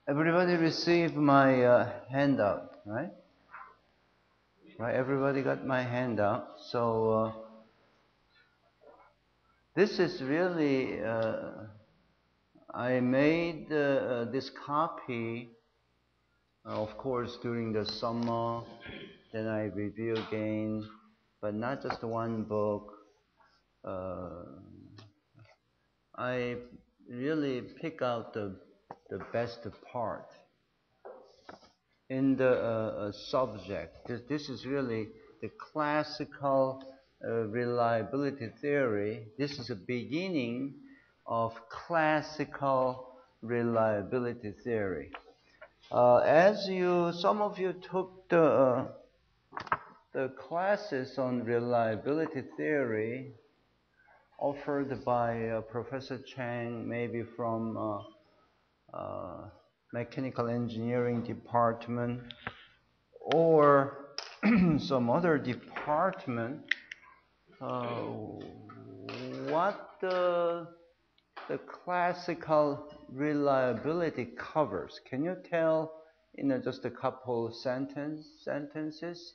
Everybody received my handout, right? Right, everybody got my handout. So this is really, I made this copy, of course, during the summer. Then I review again, but not just one book. I really pick out the best part in the subject. This is really the classical reliability theory. This is a beginning of classical reliability theory. As some of you took the classes on reliability theory offered by Professor Chang, maybe from mechanical engineering department or some other department, what the classical reliability covers. Can you tell in just a couple sentences?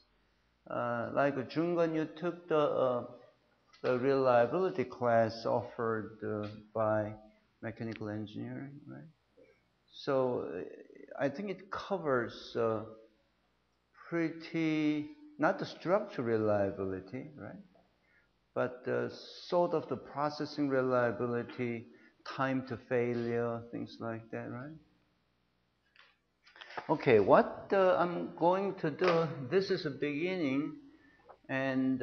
Like Jungan, you took the reliability class offered by mechanical engineering, right? So I think it covers pretty, not the structural reliability, right? But sort of the processing reliability, time to failure, things like that, right? Okay, what I'm going to do, this is a beginning, and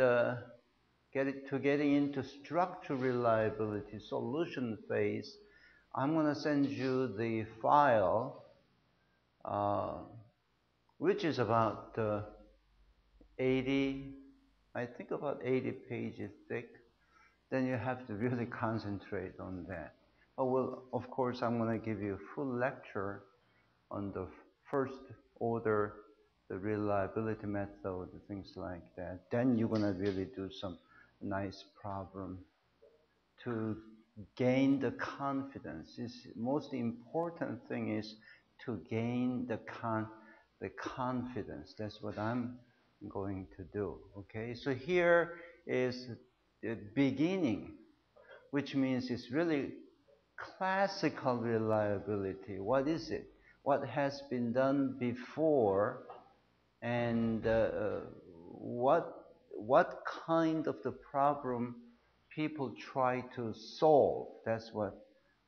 getting into structural reliability solution phase. I'm going to send you the file, which is about 80, I think about 80 pages thick. Then you have to really concentrate on that. Oh, well, of course, I'm going to give you a full lecture on the first order, the reliability method, things like that. Then you're going to really do some nice problem to gain the confidence. The most important thing is to gain the confidence. That's what I'm going to do. Okay, so here is the beginning, which means it's really classical reliability. What is it? What has been done before, and what kind of the problem people try to solve. That's what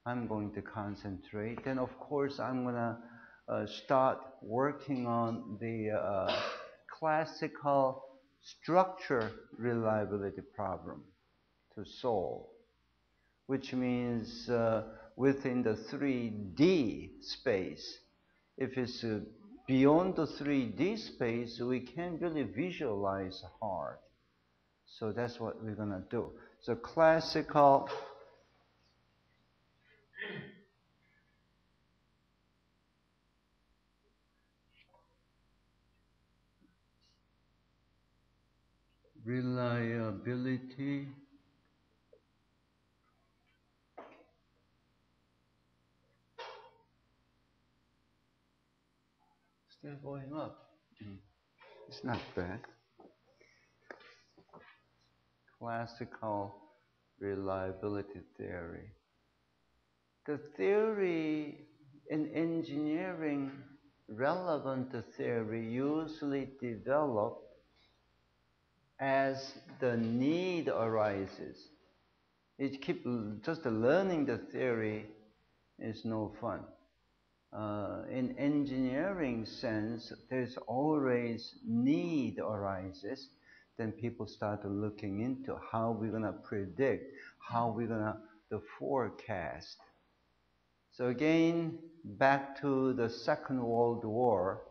I'm going to concentrate. Then, of course, I'm going to start working on the classical structure reliability problem to solve, which means within the 3D space. If it's beyond the 3D space, we can't really visualize hard. So that's what we're going to do. So classical reliability still going up. It's not bad. Classical reliability theory. The theory in engineering, relevant theory, usually developed as the need arises. Just learning the theory is no fun. In engineering sense, there's always need arises. Then people start looking into how we're going to predict, how we're going to forecast. So again, back to the Second World War,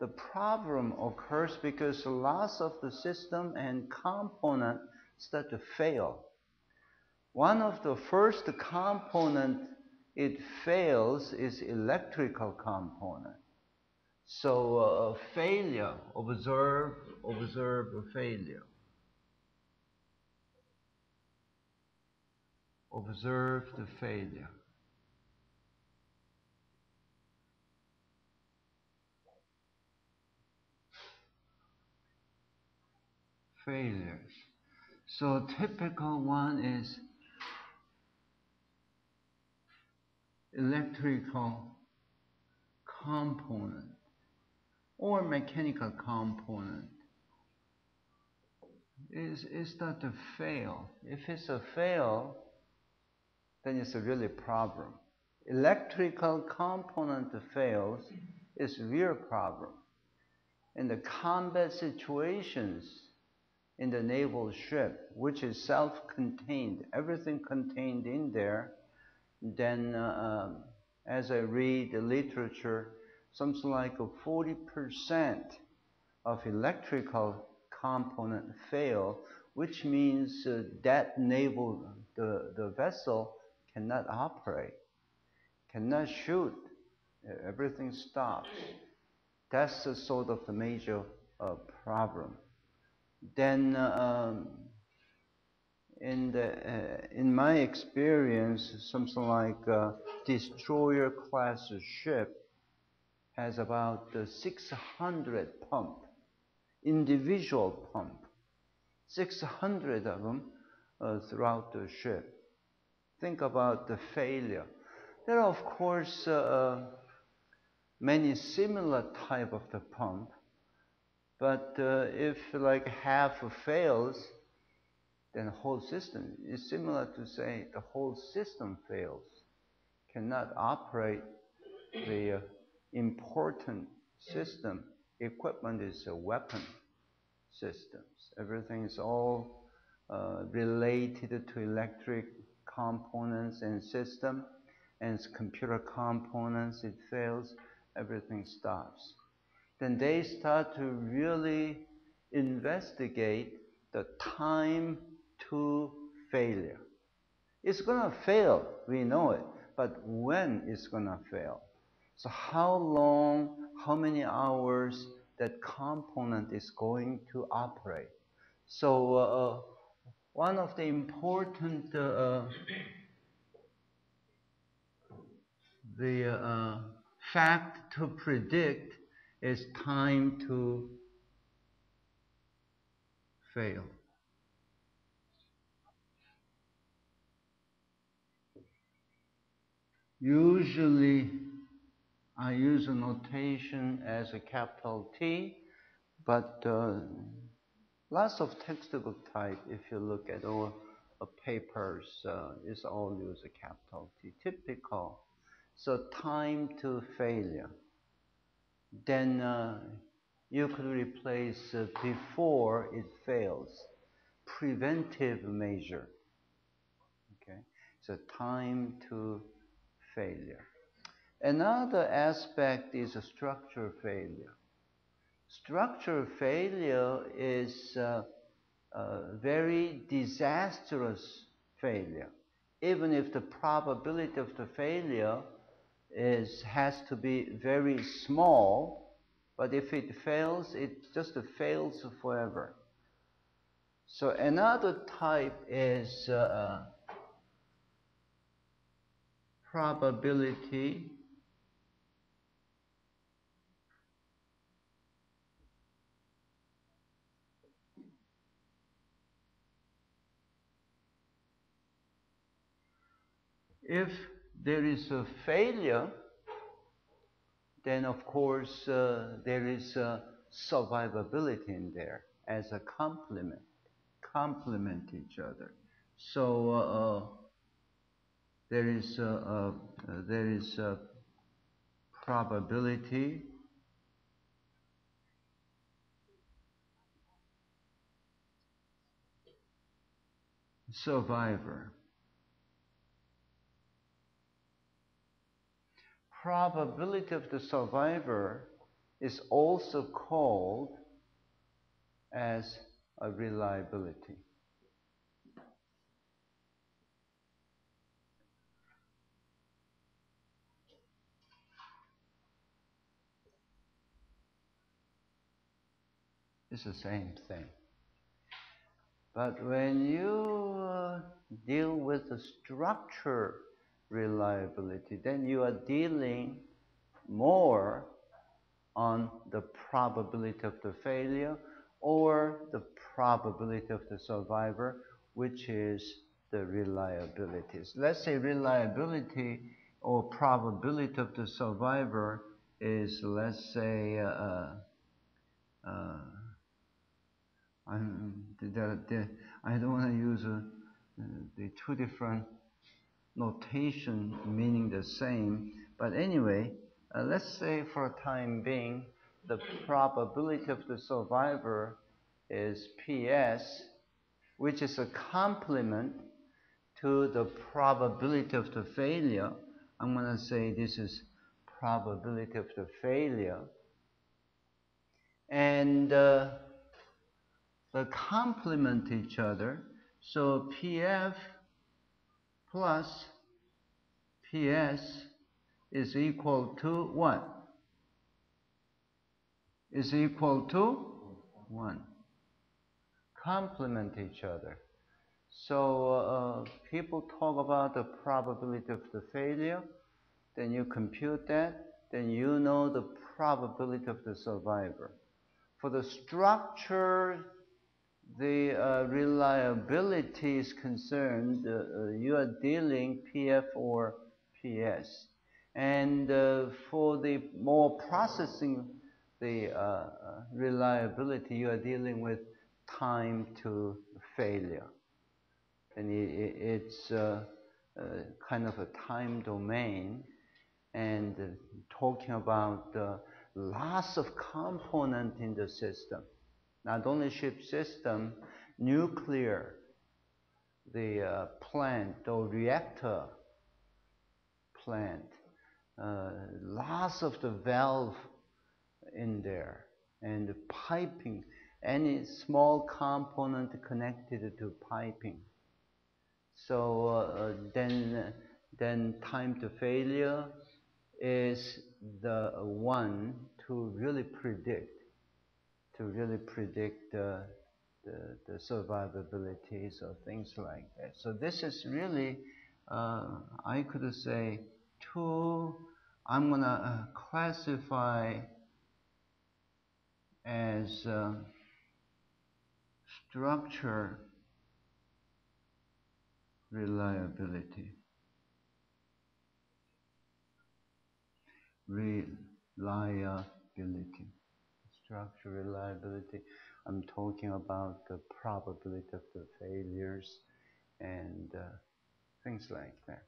the problem occurs because lots of the system and component start to fail. One of the first component it fails is electrical component. So failure, observe failure. Observe the failure. failures. So typical one is electrical component or mechanical component is start to fail. If it's a fail, then it's a really problem. Electrical component fails is a real problem. In the combat situations in the naval ship, which is self-contained, everything contained in there, then as I read the literature, something like 40% of electrical component fail, which means that naval, the vessel cannot operate, cannot shoot, everything stops. That's a sort of the major problem. Then in my experience, something like destroyer class ship has about 600 pump, individual pump, 600 of them throughout the ship. Think about the failure. There are, of course, many similar type of the pump, but if like half fails, then the whole system is similar to say the whole system fails, cannot operate the important system. Equipment is a weapon systems. Everything is all related to electric components and system, and it's computer components, it fails, everything stops. Then they start to really investigate the time to failure. It's going to fail, we know it, but when it's going to fail? So how long, how many hours that component is going to operate? So one of the important fact to predict is time to fail. Usually, I use a notation as a capital T, but lots of textbook type, if you look at all papers, is all use a capital T, typical. So time to failure. Then you could replace before it fails, preventive measure. Okay, so time to failure. Another aspect is a structure failure. Structure failure is very disastrous failure. Even if the probability of the failure has to be very small, but if it fails, it just fails forever. So another type is probability if there is a failure, then of course there is a survivability in there as a complement each other. So there is a probability survivor. Probability of the survivor is also called as a reliability. It's the same thing. But when you deal with the structure reliability, then you are dealing more on the probability of the failure or the probability of the survivor, which is the reliability. Let's say reliability or probability of the survivor is, let's say, I don't want to use the two different notation meaning the same, but anyway, let's say for a time being, the probability of the survivor is PS, which is a complement to the probability of the failure. I'm going to say this is probability of the failure. And they complement each other. So PF plus PS is equal to what? Is equal to 1. Complement each other. So people talk about the probability of the failure, then you compute that, then you know the probability of the survivor. For the structure, the reliability is concerned, you are dealing PF or PS. And for the more processing, the reliability, you are dealing with time to failure. And it's kind of a time domain, and talking about the loss of component in the system. Not only ship system, nuclear, the plant or reactor plant, loss of the valve in there, and the piping, any small component connected to piping. So then time to failure is the one to really predict the survivabilities or things like that. So this is really, I could say, I'm going to classify as structure reliability. Structure reliability. I'm talking about the probability of the failures and things like that.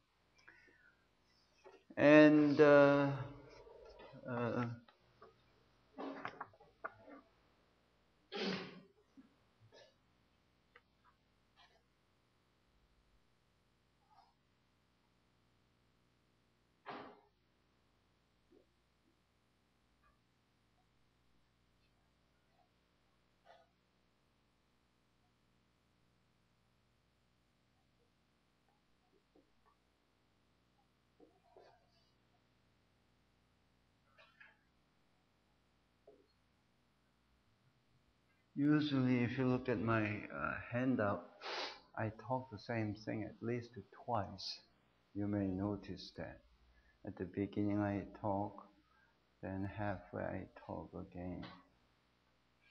And usually, if you look at my handout, I talk the same thing at least twice. You may notice that. At the beginning I talk, then halfway I talk again.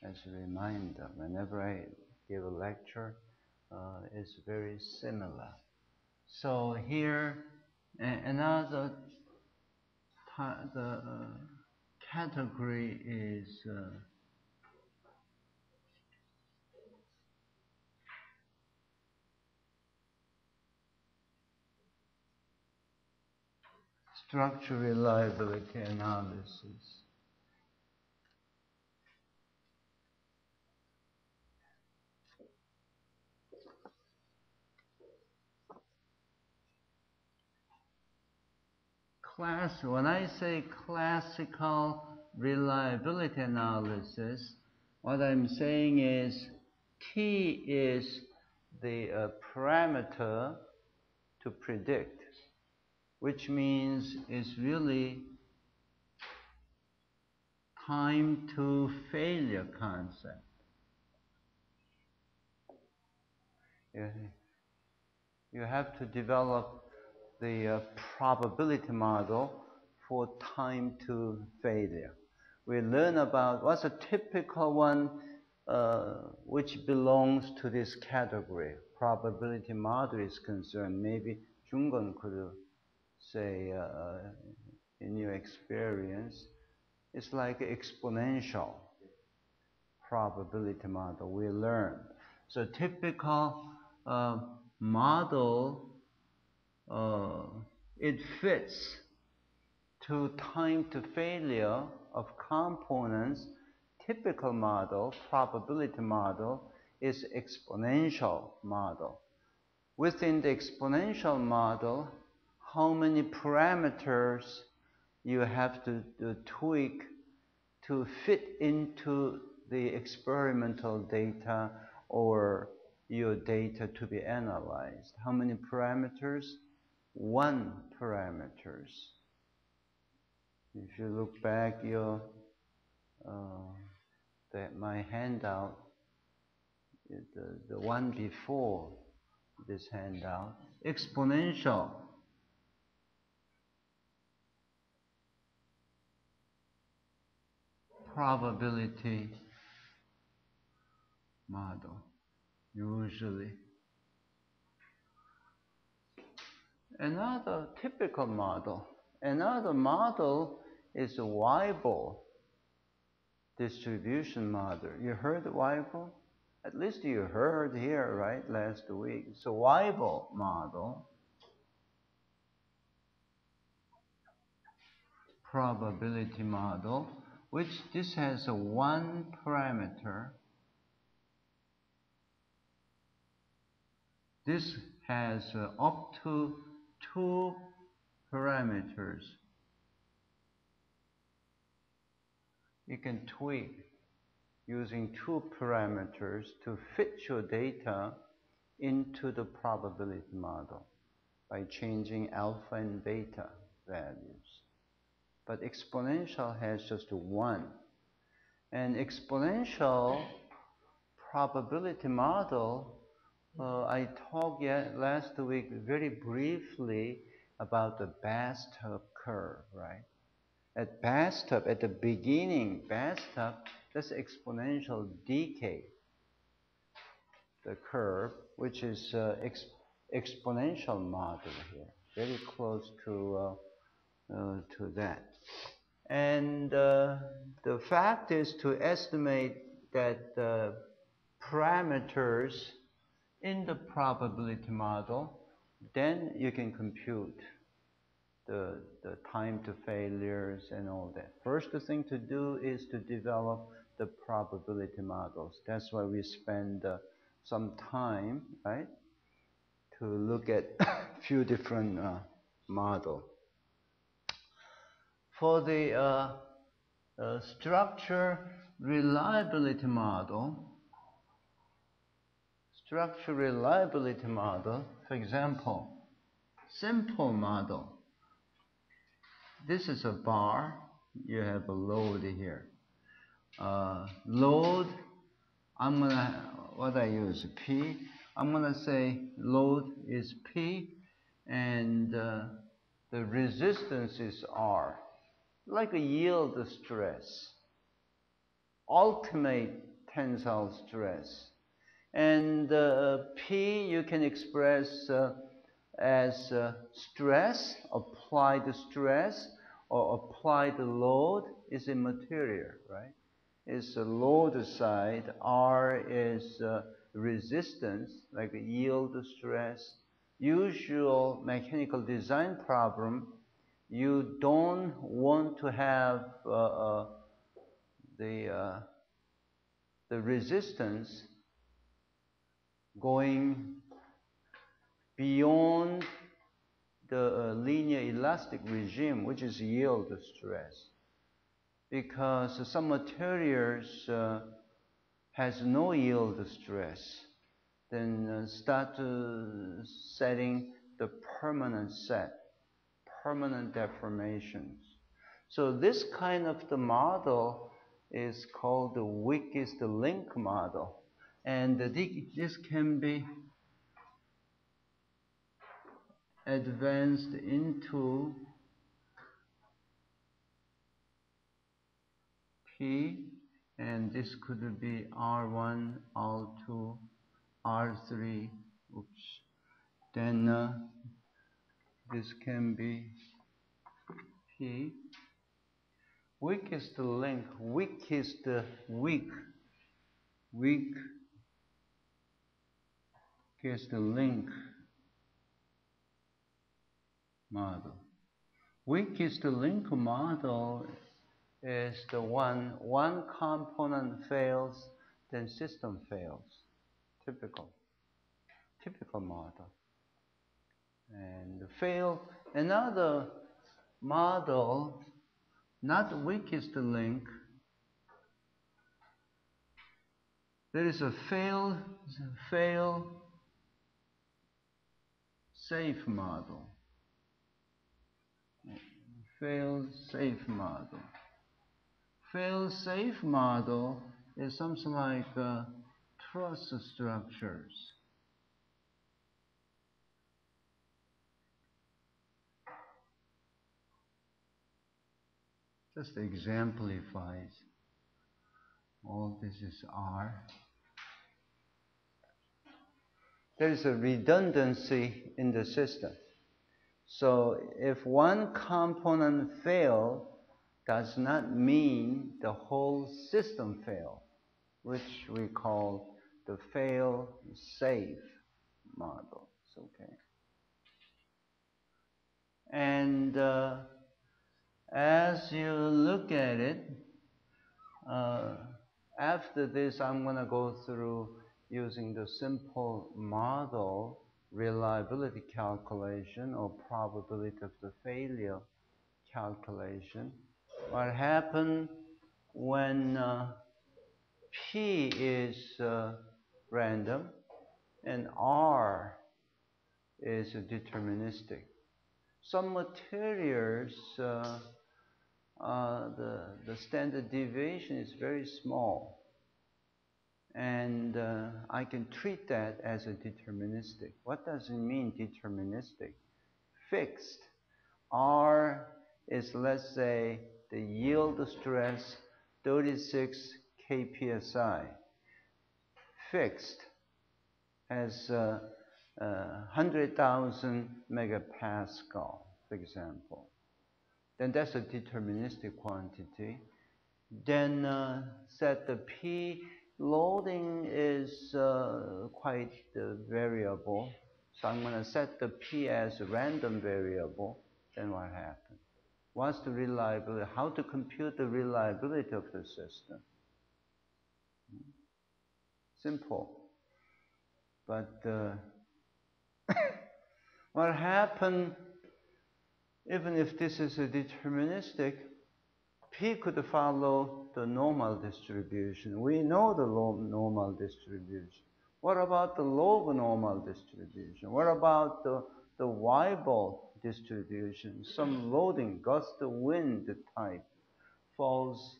As a reminder, whenever I give a lecture, it's very similar. So here, another category is structure reliability analysis. When I say classical reliability analysis, what I'm saying is T is the parameter to predict, which means it's really time to failure concept. You have to develop the probability model for time to failure. We learn about what's a typical one which belongs to this category, probability model is concerned. Maybe Jungon could say, in your experience, it's like exponential probability model we learned. So typical model, it fits to time to failure of components. Typical model, probability model, is exponential model. Within the exponential model, how many parameters you have to tweak to fit into the experimental data or your data to be analyzed. How many parameters? 1 parameters. If you look back my handout, the one before this handout, exponential. Probability model, usually. Another typical model. Another model is a Weibull distribution model. You heard Weibull? At least you heard here, right, last week. So Weibull model, probability model, which this has a 1 parameter. This has up to 2 parameters. You can tweak using 2 parameters to fit your data into the probability model by changing alpha and beta values. But exponential has just 1. And exponential probability model, I talked last week very briefly about the bathtub curve, right? At bathtub, at the beginning, bathtub, that's exponential decay, the curve, which is exponential model here, very close to that. And the fact is to estimate that parameters in the probability model, then you can compute the time to failures and all that. First thing to do is to develop the probability models. That's why we spend some time, right, to look at a few different models. For the structure reliability model, for example, simple model. This is a bar. You have a load here. Load, what I use, P. I'm gonna say load is P, and the resistance is R. Like a yield stress, ultimate tensile stress. And P you can express as stress, applied stress, or applied load is immaterial, right? It's the load side. R is resistance, like a yield stress. Usual mechanical design problem, you don't want to have the resistance going beyond the linear elastic regime, which is yield stress, because some materials has no yield stress, then start setting the permanent deformations. So this kind of the model is called the weakest link model, and this can be advanced into P and this could be R1, R2, R3, oops, then this can be P. Weakest link, weakest link model. Weakest link model is the one component fails, then system fails. Typical model. And fail another model, not weakest link. There is a fail safe model. Fail safe model. Fail safe model is something like truss structures. Just exemplifies all this is R. There is a redundancy in the system. So if one component fails, does not mean the whole system fails, which we call the fail-safe model. Okay. And as you look at it, after this, I'm going to go through using the simple model reliability calculation or probability of the failure calculation. What happens when P is random and R is deterministic? Some materials, the standard deviation is very small, and I can treat that as a deterministic. What does it mean, deterministic? Fixed. R is, let's say, the yield stress 36 kpsi. Fixed has 100,000 megapascal, for example. Then that's a deterministic quantity. Then set the P loading is quite variable. So I'm going to set the P as a random variable. Then what happens? What's the reliability? How to compute the reliability of the system? Simple. But what happens, even if this is a deterministic, P could follow the normal distribution. We know the normal distribution. What about the log normal distribution? What about the Weibull distribution? Some loading, gust of wind type falls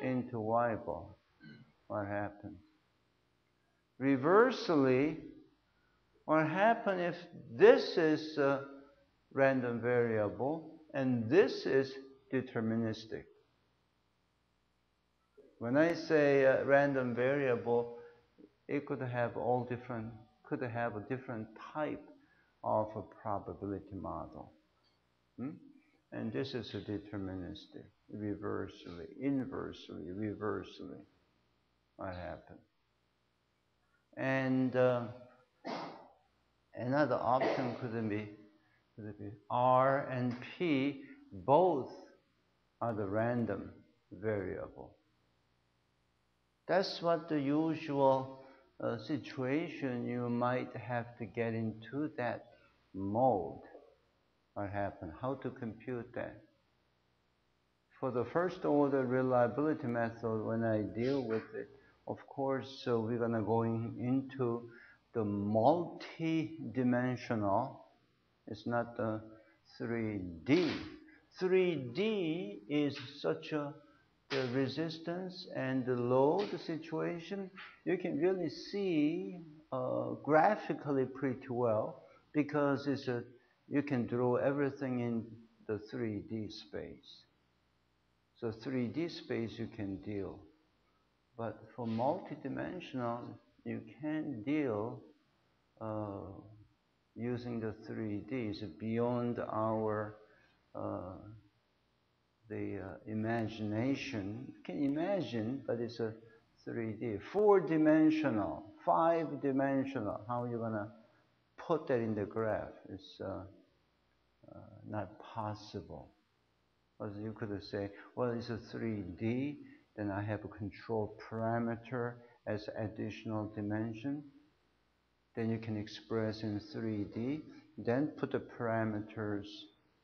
into Weibull. What happens? Reversely, what happens if this is a random variable and this is deterministic? When I say random variable, it could have a different type of a probability model. And this is a deterministic, reversely, inversely, reversely. What happens? And another option could be R and P, both are the random variable. That's what the usual situation you might have to get into that mode. What happened? How to compute that? For the first order reliability method, when I deal with it, of course, we're going to go into the multi-dimensional. It's not the 3D. 3D is such the resistance and the load situation. You can really see graphically pretty well, because you can draw everything in the 3D space. So 3D space you can deal. But for multidimensional, you can deal using the 3Ds beyond our imagination. You can imagine, but it's a 3D, 4-dimensional, 5-dimensional. How are you gonna put that in the graph? It's not possible. Because you could say, well, it's a 3D, then I have a control parameter as additional dimension. Then you can express in 3D, then put the parameters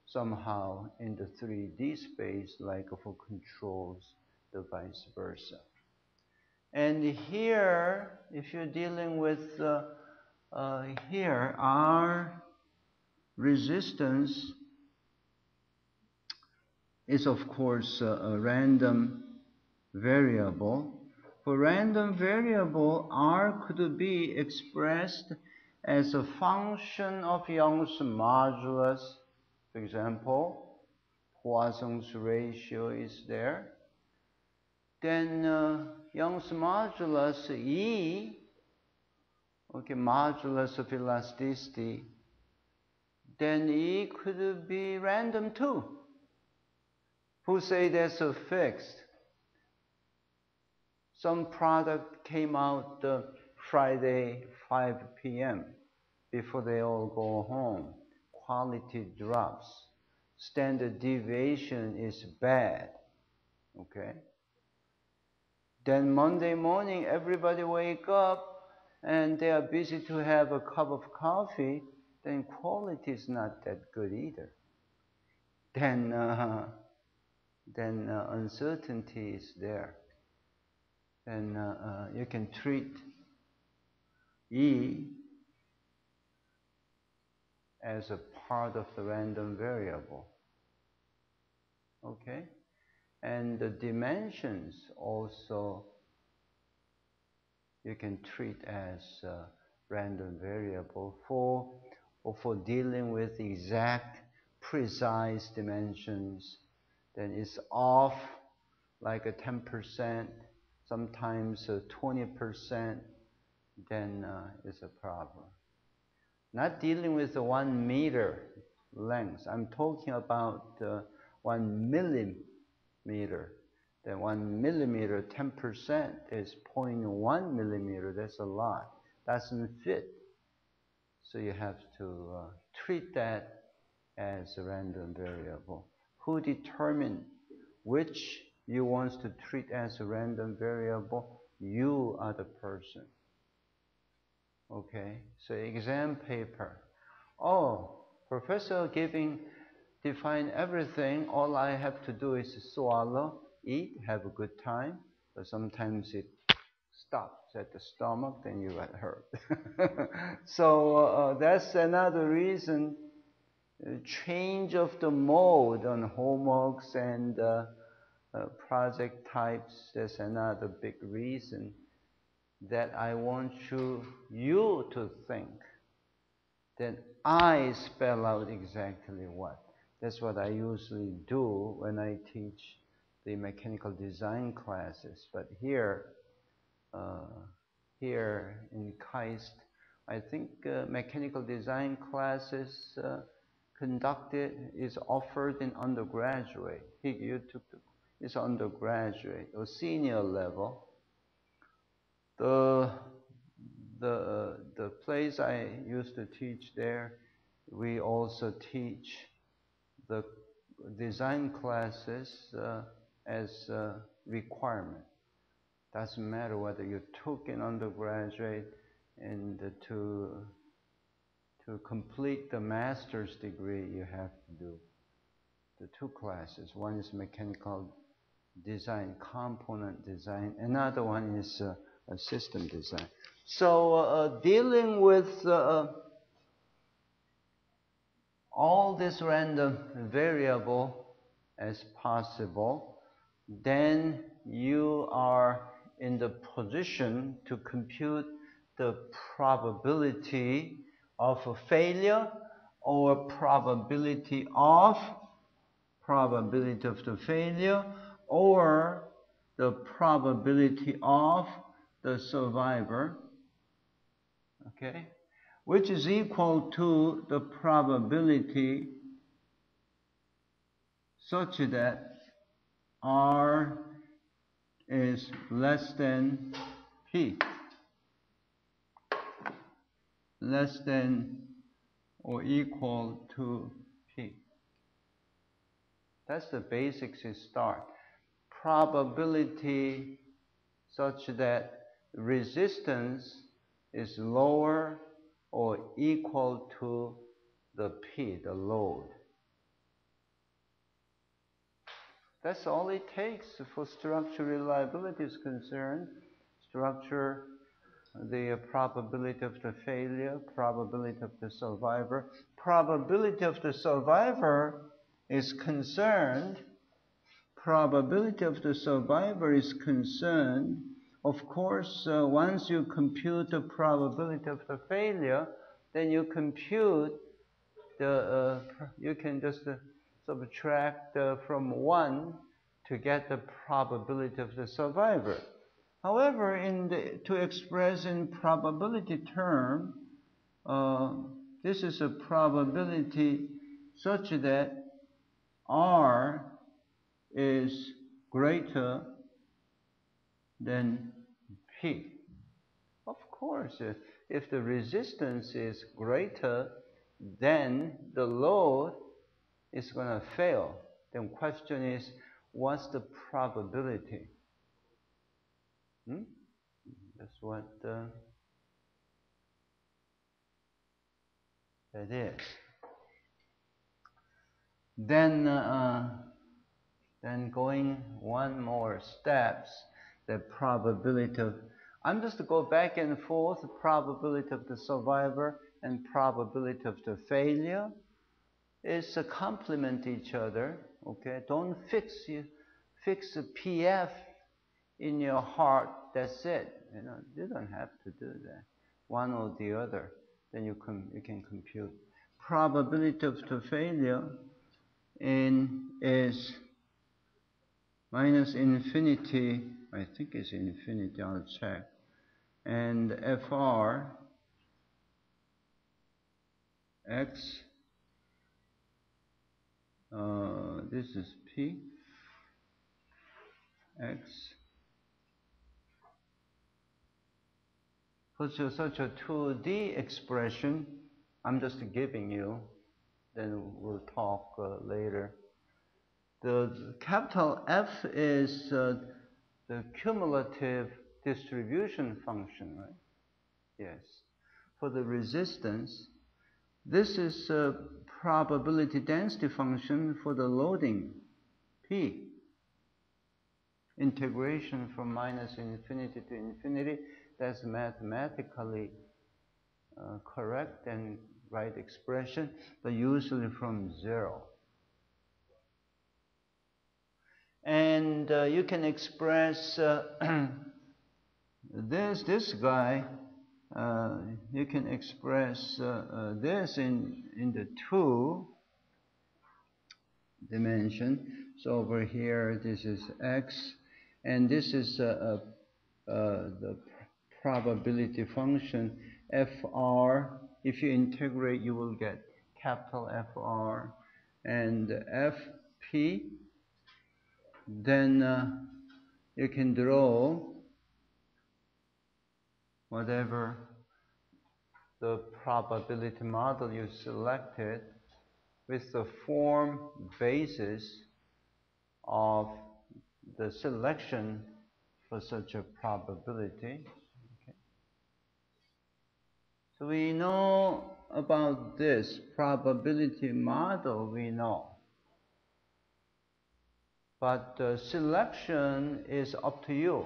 somehow in the 3D space, like for controls, the vice versa. And here, if you're dealing with here, our resistance is of course a random variable. For random variable, R could be expressed as a function of Young's modulus. For example, Poisson's ratio is there. Then Young's modulus E, okay, modulus of elasticity, then E could be random too. Who say that's a fixed? Some product came out Friday 5 p.m. before they all go home. Quality drops. Standard deviation is bad. Okay? Then Monday morning, everybody wake up and they are busy to have a cup of coffee, then quality is not that good either. Then uncertainty is there. Then you can treat E as a part of the random variable. Okay? And the dimensions also you can treat as random variable for dealing with exact, precise dimensions. Then it's off like a 10%, sometimes 20%, then it's a problem. Not dealing with the 1 meter length. I'm talking about 1 millimeter. Then 1 millimeter, 10% is 0.1 millimeter. That's a lot. Doesn't fit. So you have to treat that as a random variable. Who determines which you want to treat as a random variable? You are the person. Okay, so exam paper. Oh, professor define everything. All I have to do is swallow, eat, have a good time. But sometimes it stops at the stomach, then you get hurt. So that's another reason. Change of the mode on homeworks and project types. That's another big reason that I want you to think that I spell out exactly what. That's what I usually do when I teach the mechanical design classes. But here in KAIST, I think mechanical design classes is offered in undergraduate. You took it's undergraduate or senior level. The place I used to teach there, we also teach the design classes as a requirement. Doesn't matter whether you took an undergraduate and to complete the master's degree, you have to do the 2 classes. One is mechanical design, component design. Another one is a system design. So dealing with all this random variable as possible, then you are in the position to compute the probability of a failure or probability of the failure or the probability of the survivor, okay, which is equal to the probability such that R is less than P, less than or equal to P. That's the basics to start. Probability such that resistance is lower or equal to the P, the load. That's all it takes for structure reliability is concerned. Structure, the probability of the failure, probability of the survivor. Probability of the survivor is concerned. Probability of the survivor is concerned. Of course, once you compute the probability of the failure, then you compute the, you can just subtract from 1 to get the probability of the survivor. However, to express in probability term, this is a probability such that R is greater than P. Of course, if the resistance is greater, then the load is going to fail. The question is, what's the probability? That's what that is. Then going one more steps, the probability of, I'm just to go back and forth, the probability of the survivor and probability of the failure is complement each other. Okay, don't fix the PF in your heart. That's it. You don't have to do that. One or the other. Then you can compute. Probability of the failure is minus infinity. I think it's infinity. I'll check. And FR X. This is P X. Such a 2D expression, I'm just giving you, then we'll talk later. The capital F is the cumulative distribution function, right? Yes. For the resistance, this is a probability density function for the loading, P. Integration from minus infinity to infinity, that's mathematically correct and right expression, but usually from 0. And you can express this guy, you can express this in the 2 dimension. So over here, this is X, and this is the probability function, FR. If you integrate, you will get capital FR and FP. Then you can draw whatever the probability model you selected with the form basis of the selection for such a probability. Okay. So we know about this probability model, we know. But selection is up to you.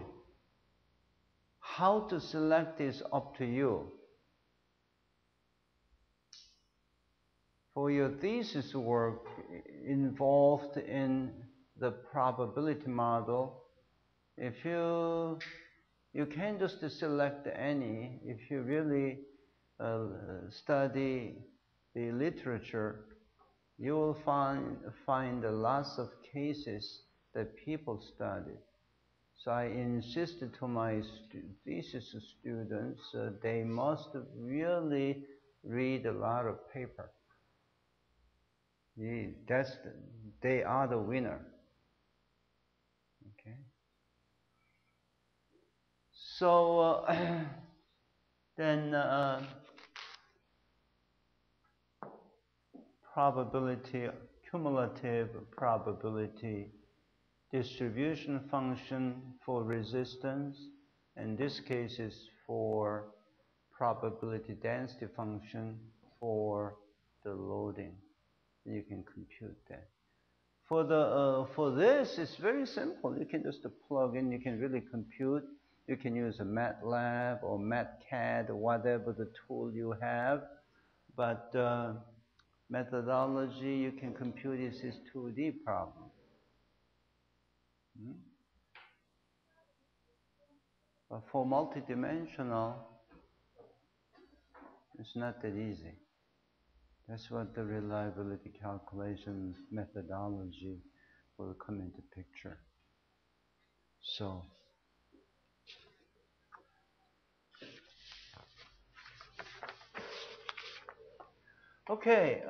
How to select is up to you. For your thesis work involved in the probability model, if you can't just select any. If you really study the literature, you will find lots of cases that people studied. So I insisted to my thesis students, they must really read a lot of paper. They are the winner. Okay. So then probability, cumulative probability distribution function for resistance. In this case is for probability density function for the loading. You can compute that. For this, it's very simple. You can just plug in. You can really compute. You can use a MATLAB or MATCAD or whatever the tool you have. But methodology, you can compute this 2D problem. But for multidimensional, it's not that easy. That's what the reliability calculation methodology will come into picture. So, okay,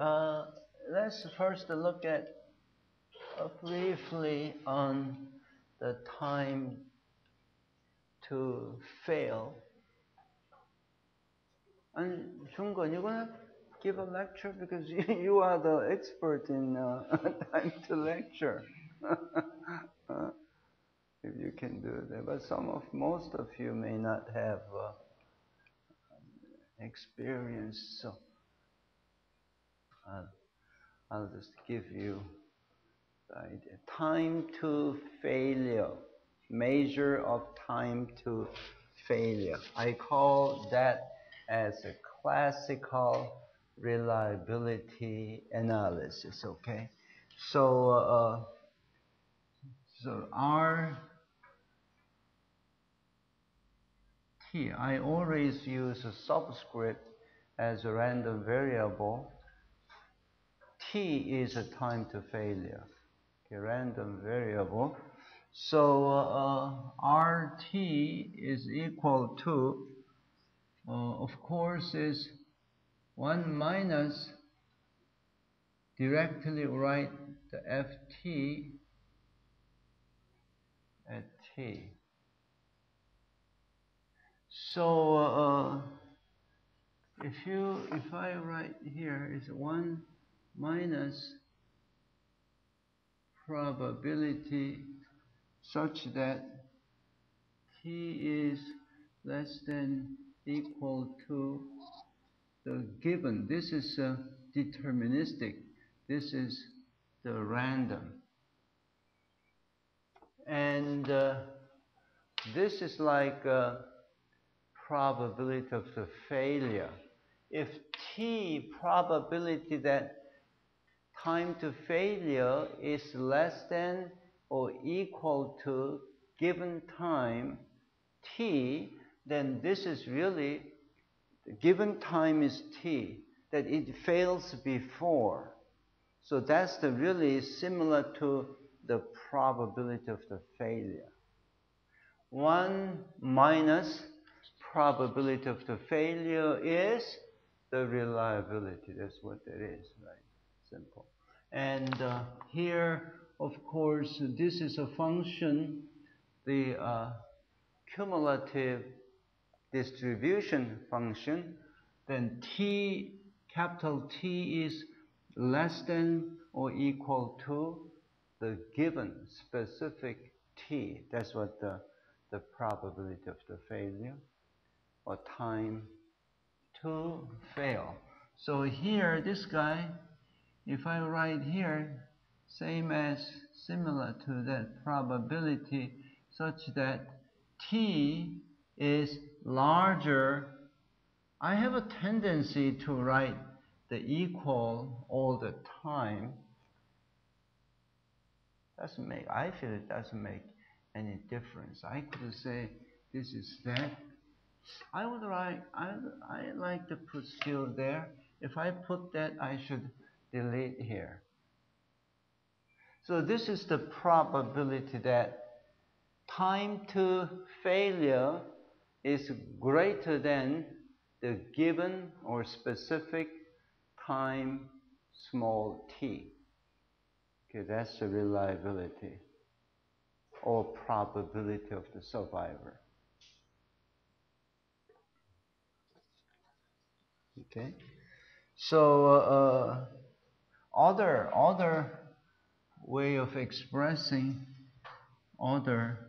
let's first look at briefly on the time to fail. And Shungon, you're gonna give a lecture because you are the expert in time to lecture. If you can do that, but most of you may not have experience, so I'll just give you the idea. Time to failure, measure of time to failure. I call that as a classical reliability analysis, okay? So, R T, I always use a subscript as a random variable. T is a time to failure, okay, random variable. So RT is equal to, of course, is 1 minus, directly write the FT at T. So if I write here is 1 minus probability such that T is less than equal to the given. This is deterministic. This is the random. And this is like probability of the failure. If T probability that time to failure is less than or equal to given time T, then this is really, the given time is T, that it fails before. So that's really similar to the probability of the failure. 1 minus probability of the failure is the reliability. That's what that is, right? Simple. And here, of course, this is a function, the cumulative distribution function. Then T, capital T is less than or equal to the given specific T. That's what the probability of the failure or time to fail. So here, this guy, if I write here, similar to that probability such that T is larger, I have a tendency to write the equal all the time. I feel it doesn't make any difference. I could say this is that. I like to put still there. If I put that, I should delete here. So this is the probability that time to failure is greater than the given or specific time small t. Okay, that's the reliability or probability of the survivor. Okay, so other way of expressing other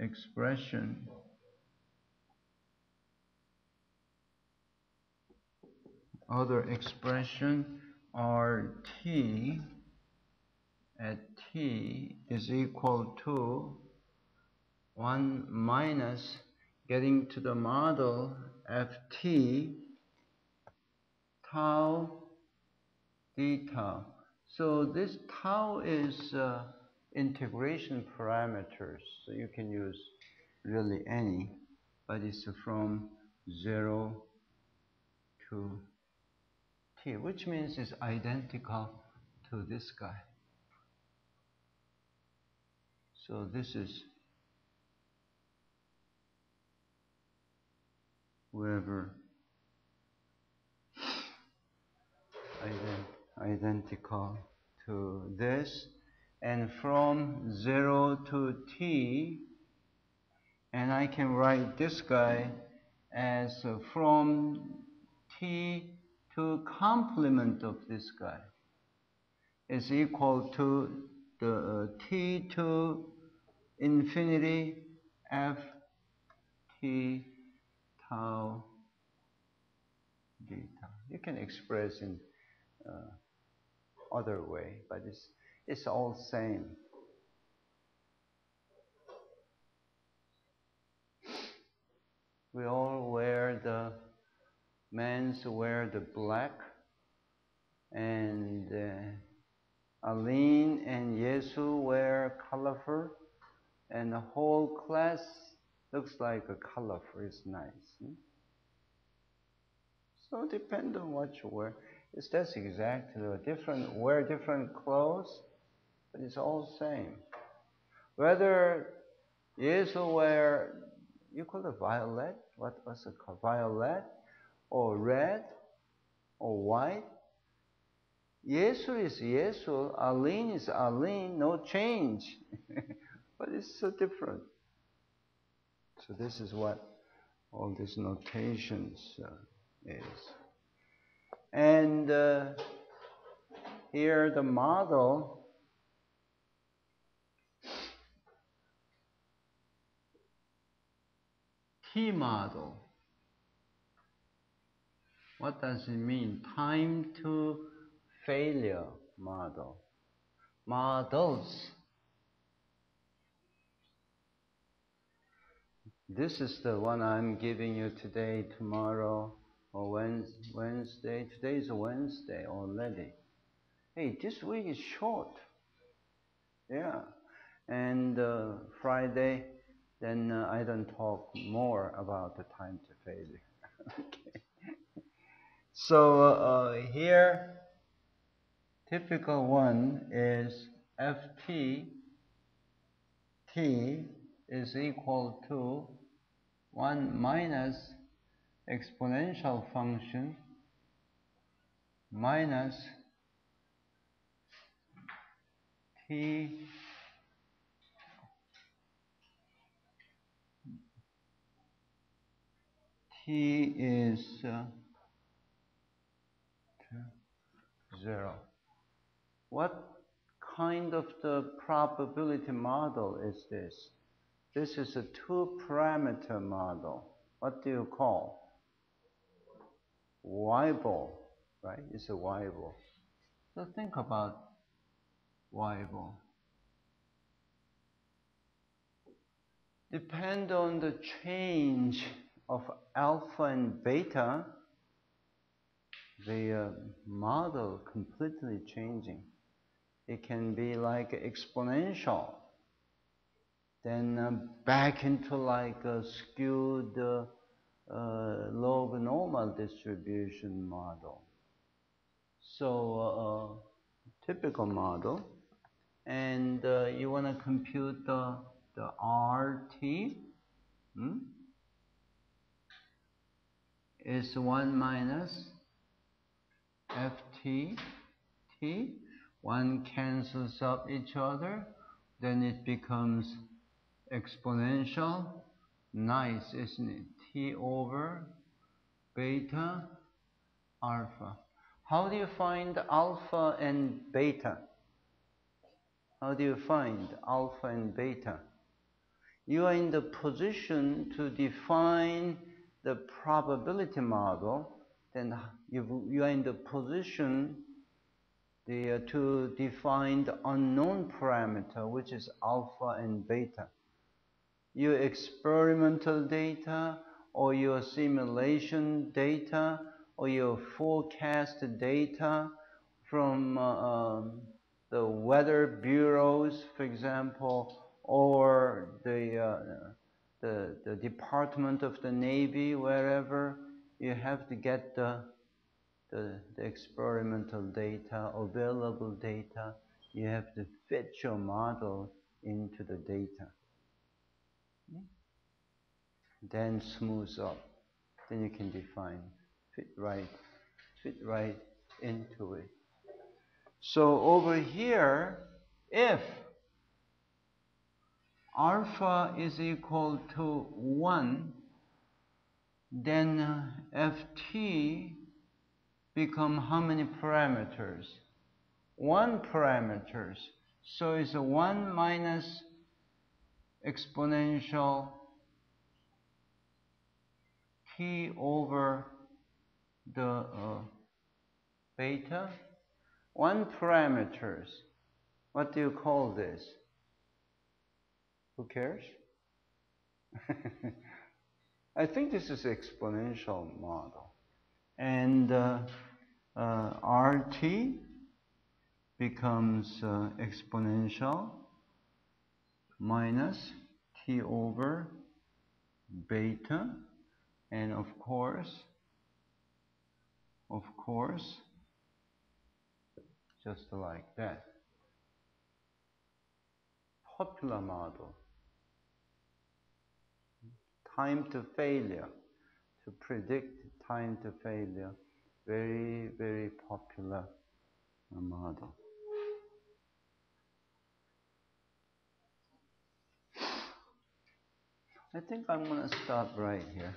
expression are t at t is equal to 1 minus getting to the model ft tau d tau. So this tau is integration parameters, so you can use really any, but it's from 0 to t, which means it's identical to this guy. So this is wherever identical to this, and from 0 to t, and I can write this guy as from t to complement of this guy is equal to the t to infinity f t tau d tau. You can express in other way, but it's all same. We all wear men's wear the black, and Aline and Yesu wear colorful, and the whole class looks like a colorful. It's nice. So depend on what you wear. That's exactly different. Wear different clothes, but it's all same. Whether Yesu wear, you call it violet. What was it called? Violet, or red, or white. Yesu is Yesu. Aline is Aline. No change. But it's so different. So this is what all these notations is. And here the model T model. What does it mean? Time to failure model. Models. This is the one I'm giving you today, tomorrow, or Wednesday. Today is Wednesday already. Hey, this week is short. Yeah. And Friday, then I don't talk more about the time to failure. Okay. So here, typical one is ft t is equal to 1 minus exponential function minus t is 0. What kind of the probability model is this? This is a two-parameter model. What do you call? Weibull, right? It's a Weibull. So think about Weibull. Depend on the change of alpha and beta, the model completely changing. It can be like exponential, then back into like a skewed log normal distribution model. So typical model and you want to compute the RT, is 1 minus FT, T. One cancels up each other, then it becomes exponential. Nice, isn't it? T over beta alpha. How do you find alpha and beta? How do you find alpha and beta? You are in the position to define the probability model, then you are in the position to define the unknown parameter, which is alpha and beta. Your experimental data, or your simulation data, or your forecast data from the weather bureaus, for example, or the Department of the Navy, wherever, you have to get the experimental data, available data. You have to fit your model into the data. Then smooth up. Then you can define, fit right into it. So over here, if alpha is equal to 1, then ft become how many parameters? 1 parameters. So it's a 1 minus exponential t over the beta. 1 parameters. What do you call this? Who cares? I think this is exponential model. And RT becomes exponential minus t over beta, and of course, just like that. Popular model. Time to failure, to predict time to failure. Very, very popular model. I think I'm going to stop right here.